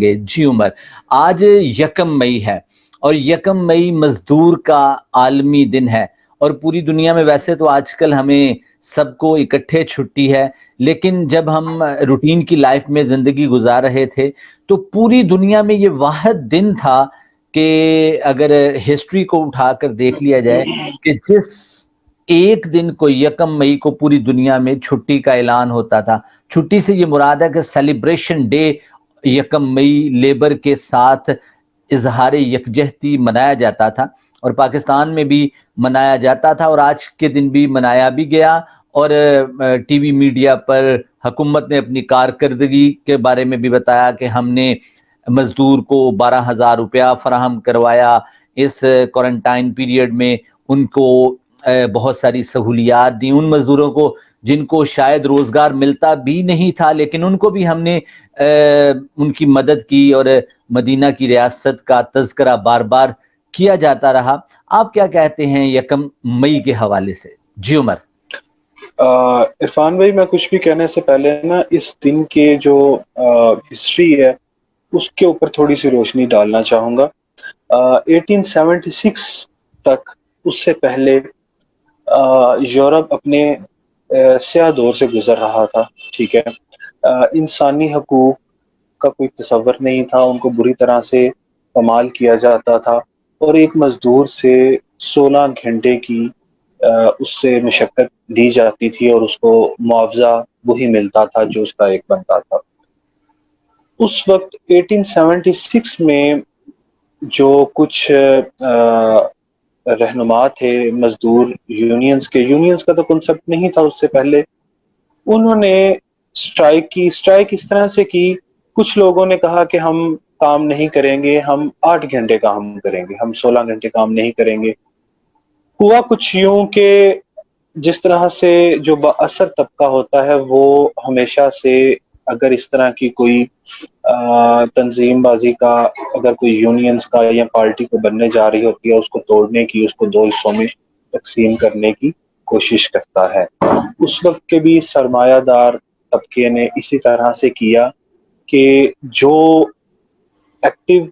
گے. جی عمر، آج 1 مئی ہے اور 1 مئی مزدور کا عالمی دن ہے، اور پوری دنیا میں ویسے تو آج کل ہمیں سب کو اکٹھے چھٹی ہے، لیکن جب ہم روٹین کی لائف میں زندگی گزار رہے تھے تو پوری دنیا میں یہ واحد دن تھا کہ اگر ہسٹری کو اٹھا کر دیکھ لیا جائے کہ جس ایک دن کو 1 مئی کو پوری دنیا میں چھٹی کا اعلان ہوتا تھا. چھٹی سے یہ مراد ہے کہ سیلیبریشن ڈے 1 مئی لیبر کے ساتھ اظہار یکجہتی منایا جاتا تھا، اور پاکستان میں بھی منایا جاتا تھا، اور آج کے دن بھی منایا بھی گیا. اور ٹی وی میڈیا پر حکومت نے اپنی کارکردگی کے بارے میں بھی بتایا کہ ہم نے مزدور کو 12,000 روپیہ فراہم کروایا اس کوارنٹائن پیریڈ میں، ان کو بہت ساری سہولیات دی، ان مزدوروں کو جن کو شاید روزگار ملتا بھی نہیں تھا لیکن ان کو بھی ہم نے ان کی مدد کی، اور مدینہ کی ریاست کا تذکرہ بار بار کیا جاتا رہا. آپ کیا کہتے ہیں 1 مئی کے حوالے سے؟ جی عمر. عرفان بھائی، میں کچھ بھی کہنے سے پہلے نا اس دن کے جو ہسٹری ہے اس کے اوپر تھوڑی سی روشنی ڈالنا چاہوں گا. 1876 تک، اس سے پہلے یورپ اپنے سیاہ دور سے گزر رہا تھا. ٹھیک ہے، انسانی حقوق کا کوئی تصور نہیں تھا، ان کو بری طرح سے پامال کیا جاتا تھا، اور ایک مزدور سے 16 گھنٹے کی اس سے مشقت دی جاتی تھی اور اس کو معاوضہ وہی ملتا تھا جو اس کا ایک بنتا تھا. اس وقت 1876 میں جو کچھ رہنما تھے مزدور یونینز کا تو کنسپٹ نہیں تھا اس سے پہلے، انہوں نے اسٹرائک کی. اسٹرائک اس طرح سے کی، کچھ لوگوں نے کہا کہ ہم کام نہیں کریں گے، ہم 8 گھنٹے کام کریں گے، ہم 16 گھنٹے کام نہیں کریں گے. ہوا کچھ یوں کہ جس طرح سے جو با اثر طبقہ ہوتا ہے وہ ہمیشہ سے اگر اس طرح کی کوئی تنظیم بازی کا، اگر کوئی یونینز کا یا پارٹی کو بننے جا رہی ہوتی ہے، اس کو توڑنے کی، اس کو 2 حصوں میں تقسیم کرنے کی کوشش کرتا ہے. اس وقت کے بھی سرمایہ دار طبقے نے اسی طرح سے کیا کہ جو ایکٹیو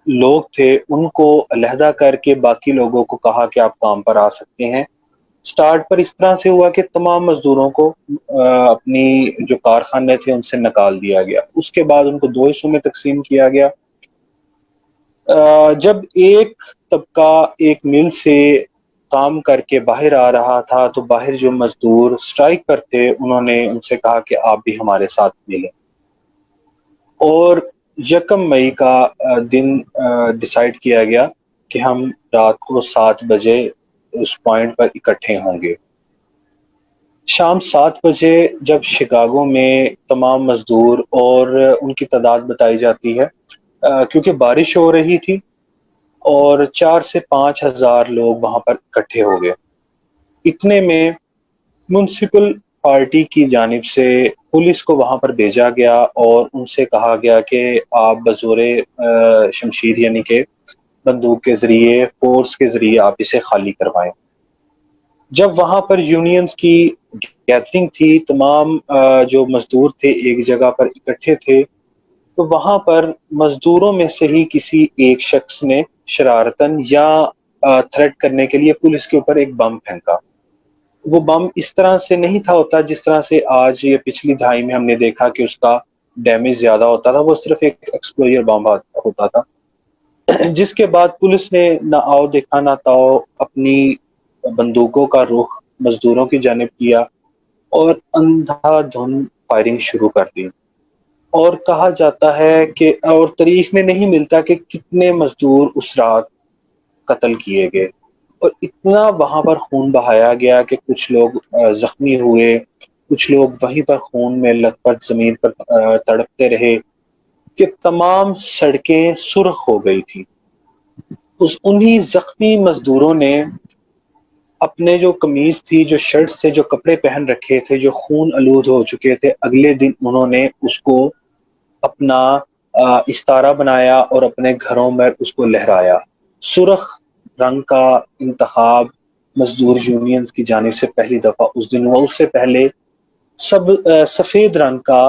لوگ تھے ان کو علیحدہ کر کے باقی لوگوں کو کہا کہ آپ کام پر آ سکتے ہیں. سٹارٹ پر اس طرح سے ہوا کہ تمام مزدوروں کو اپنی جو کارخانے تھے ان سے نکال دیا گیا. اس کے بعد ان کو 2 حصوں میں تقسیم کیا گیا. جب ایک طبقہ ایک مل سے کام کر کے باہر آ رہا تھا تو باہر جو مزدور سٹرائک پر تھے انہوں نے ان سے کہا کہ آپ بھی ہمارے ساتھ ملیں، اور 1 مئی کا دن ڈیسائیڈ کیا گیا کہ ہم رات کو 7 بجے اس پوائنٹ پر اکٹھے ہوں گے. شام 7 بجے جب شکاگو میں تمام مزدور، اور ان کی تعداد بتائی جاتی ہے کیونکہ بارش ہو رہی تھی، اور 4 سے 5 ہزار لوگ وہاں پر اکٹھے ہو گئے. اتنے میں میونسپل پارٹی کی جانب سے پولیس کو وہاں پر بھیجا گیا اور ان سے کہا گیا کہ آپ بزور شمشیر یعنی کہ بندوق کے ذریعے، فورس کے ذریعے آپ اسے خالی کروائیں. جب وہاں پر یونینز کی گیدرنگ تھی، تمام جو مزدور تھے ایک جگہ پر اکٹھے تھے، تو وہاں پر مزدوروں میں سے ہی کسی ایک شخص نے شرارتاً یا تھریٹ کرنے کے لیے پولیس کے اوپر ایک بم پھینکا. وہ بم اس طرح سے نہیں تھا ہوتا جس طرح سے آج یا پچھلی دہائی میں ہم نے دیکھا کہ اس کا ڈیمیج زیادہ ہوتا تھا. وہ صرف ایک ایکسپلوژر بم ہوتا تھا، جس کے بعد پولیس نے نہ آؤ دیکھا نہ تاؤ اپنی بندوقوں کا رخ مزدوروں کی جانب کیا اور اندھا دھند فائرنگ شروع کر دی. اور کہا جاتا ہے کہ، اور تاریخ میں نہیں ملتا کہ کتنے مزدور اس رات قتل کیے گئے، اور اتنا وہاں پر خون بہایا گیا کہ کچھ لوگ زخمی ہوئے، کچھ لوگ وہیں پر خون میں لت پت زمین پر تڑپتے رہے کہ تمام سڑکیں سرخ ہو گئی تھی. انہی زخمی مزدوروں نے اپنے جو قمیض تھی، جو شرٹس تھے، جو کپڑے پہن رکھے تھے، جو خون آلود ہو چکے تھے، اگلے دن انہوں نے اس کو اپنا استارہ بنایا اور اپنے گھروں میں اس کو لہرایا. سرخ رنگ کا انتخاب مزدور یونینز کی جانب سے پہلی دفعہ اس دن ہوا. اس سے پہلے سفید رنگ کا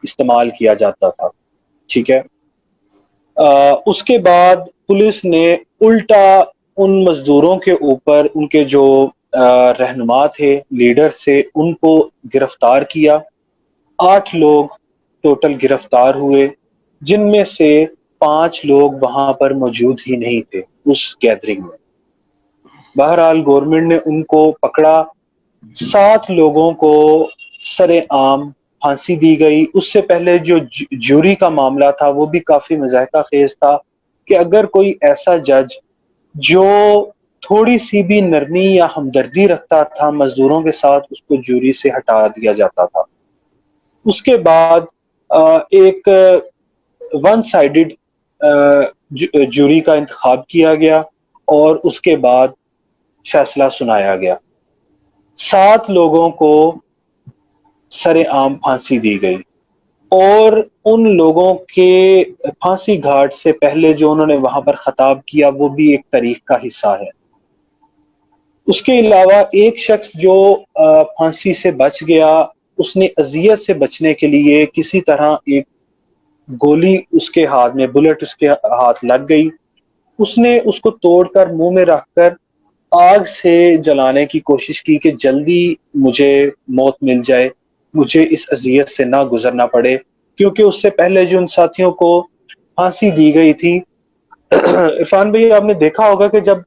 استعمال کیا جاتا تھا. ٹھیک ہے. اس کے بعد پولیس نے الٹا ان مزدوروں کے اوپر ان کے جو رہنما تھے، لیڈر تھے، ان کو گرفتار کیا. 8 لوگ ٹوٹل گرفتار ہوئے، جن میں سے 5 لوگ وہاں پر موجود ہی نہیں تھے اس گیدرنگ میں. بہرحال گورنمنٹ نے ان کو پکڑا. 7 لوگوں کو سر عام پھانسی دی گئی. اس سے پہلے جو جوری کا معاملہ تھا وہ بھی کافی مضحکہ خیز تھا کہ اگر کوئی ایسا جج جو تھوڑی سی بھی نرمی یا ہمدردی رکھتا تھا مزدوروں کے ساتھ، اس کو جوری سے ہٹا دیا جاتا تھا. اس کے بعد ایک ون سائیڈڈ جوری کا انتخاب کیا گیا اور اس کے بعد فیصلہ سنایا گیا. 7 لوگوں کو سر عام پھانسی دی گئی اور ان لوگوں کے پھانسی گھاٹ سے پہلے جو انہوں نے وہاں پر خطاب کیا وہ بھی ایک تاریخ کا حصہ ہے. اس کے علاوہ ایک شخص جو پھانسی سے بچ گیا، اس نے اذیت سے بچنے کے لیے کسی طرح ایک گولی اس کے ہاتھ میں، بلٹ اس کے ہاتھ لگ گئی. اس نے اس کو توڑ کر منہ میں رکھ کر آگ سے جلانے کی کوشش کی کہ جلدی مجھے موت مل جائے، مجھے اس اذیت سے نہ گزرنا پڑے، کیونکہ اس سے پہلے جو ان ساتھیوں کو پھانسی دی گئی تھی. عرفان بھائی، آپ نے دیکھا ہوگا کہ جب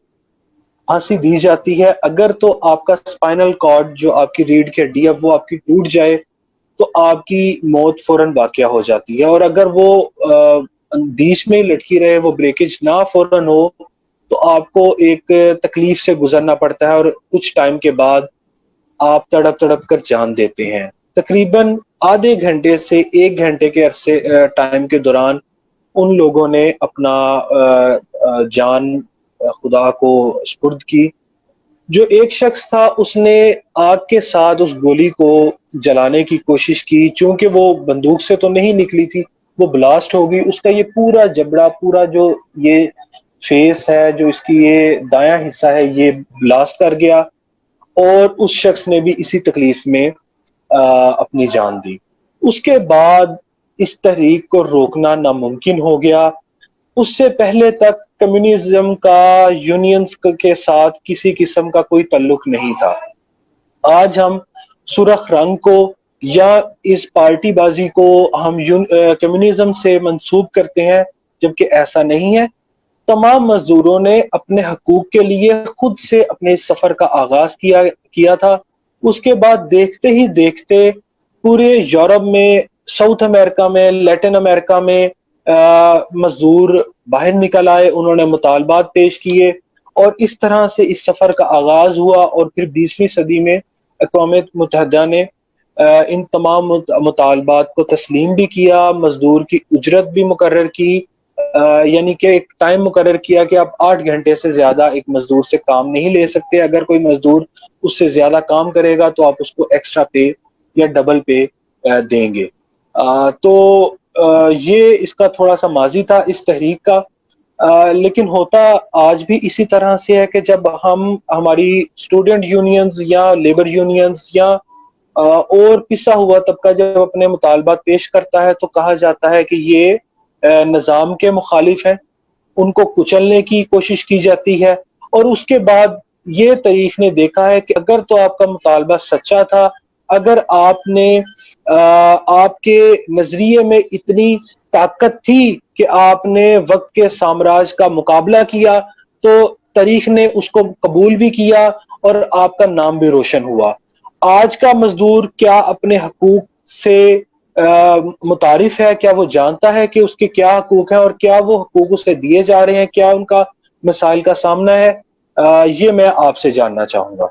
پھانسی دی جاتی ہے، اگر تو آپ کا اسپائنل کارڈ جو آپ کی ریڑھ کی ہڈی ہے وہ آپ کی ٹوٹ جائے تو آپ کی موت فوراً واقع ہو جاتی ہے، اور اگر وہ بیچ میں لٹکی رہے، وہ بریکج نہ فوراً ہو، تو آپ کو ایک تکلیف سے گزرنا پڑتا ہے اور کچھ ٹائم کے بعد آپ تڑپ تڑپ کر جان دیتے ہیں. تقریباً آدھے گھنٹے سے 1 گھنٹے کے عرصے ٹائم کے دوران ان لوگوں نے اپنا جان خدا کو سپرد کی. جو ایک شخص تھا اس نے آگ کے ساتھ اس گولی کو جلانے کی کوشش کی، چونکہ وہ بندوق سے تو نہیں نکلی تھی، وہ بلاسٹ ہو گئی. اس کا یہ پورا جبڑا، پورا جو یہ فیس ہے، جو اس کی یہ دایاں حصہ ہے، یہ بلاسٹ کر گیا اور اس شخص نے بھی اسی تکلیف میں اپنی جان دی. اس کے بعد اس تحریک کو روکنا ناممکن ہو گیا. اس سے پہلے تک کمیونزم کا یونینز کے ساتھ کسی قسم کا کوئی تعلق نہیں تھا. آج ہم سرخ رنگ کو یا اس پارٹی بازی کو ہم کمیونزم سے منسوب کرتے ہیں، جبکہ ایسا نہیں ہے. تمام مزدوروں نے اپنے حقوق کے لیے خود سے اپنے اس سفر کا آغاز کیا تھا. اس کے بعد دیکھتے ہی دیکھتے پورے یورپ میں، ساؤتھ امریکہ میں، لیٹن امریکہ میں مزدور باہر نکل آئے. انہوں نے مطالبات پیش کیے اور اس طرح سے اس سفر کا آغاز ہوا. اور پھر 20ویں صدی میں اقوام متحدہ نے ان تمام مطالبات کو تسلیم بھی کیا، مزدور کی اجرت بھی مقرر کی، یعنی کہ ایک ٹائم مقرر کیا کہ آپ 8 گھنٹے سے زیادہ ایک مزدور سے کام نہیں لے سکتے. اگر کوئی مزدور اس سے زیادہ کام کرے گا تو آپ اس کو ایکسٹرا پے یا ڈبل پے دیں گے. تو یہ اس کا تھوڑا سا ماضی تھا اس تحریک کا. لیکن ہوتا آج بھی اسی طرح سے ہے کہ جب ہماری اسٹوڈنٹ یونینز یا لیبر یونینز یا اور پسا ہوا طبقہ جب اپنے مطالبات پیش کرتا ہے تو کہا جاتا ہے کہ یہ نظام کے مخالف ہیں، ان کو کچلنے کی کوشش کی جاتی ہے. اور اس کے بعد یہ تاریخ نے دیکھا ہے کہ اگر تو آپ کا مطالبہ سچا تھا، اگر آپ نے آپ کے نظریے میں اتنی طاقت تھی کہ آپ نے وقت کے سامراج کا مقابلہ کیا، تو تاریخ نے اس کو قبول بھی کیا اور آپ کا نام بھی روشن ہوا. آج کا مزدور کیا اپنے حقوق سے متعارف ہے؟ کیا وہ جانتا ہے کہ اس کے کیا حقوق ہیں اور کیا وہ حقوق اسے دیے جا رہے ہیں؟ کیا ان کا مسائل کا سامنا ہے؟ یہ میں آپ سے جاننا چاہوں گا.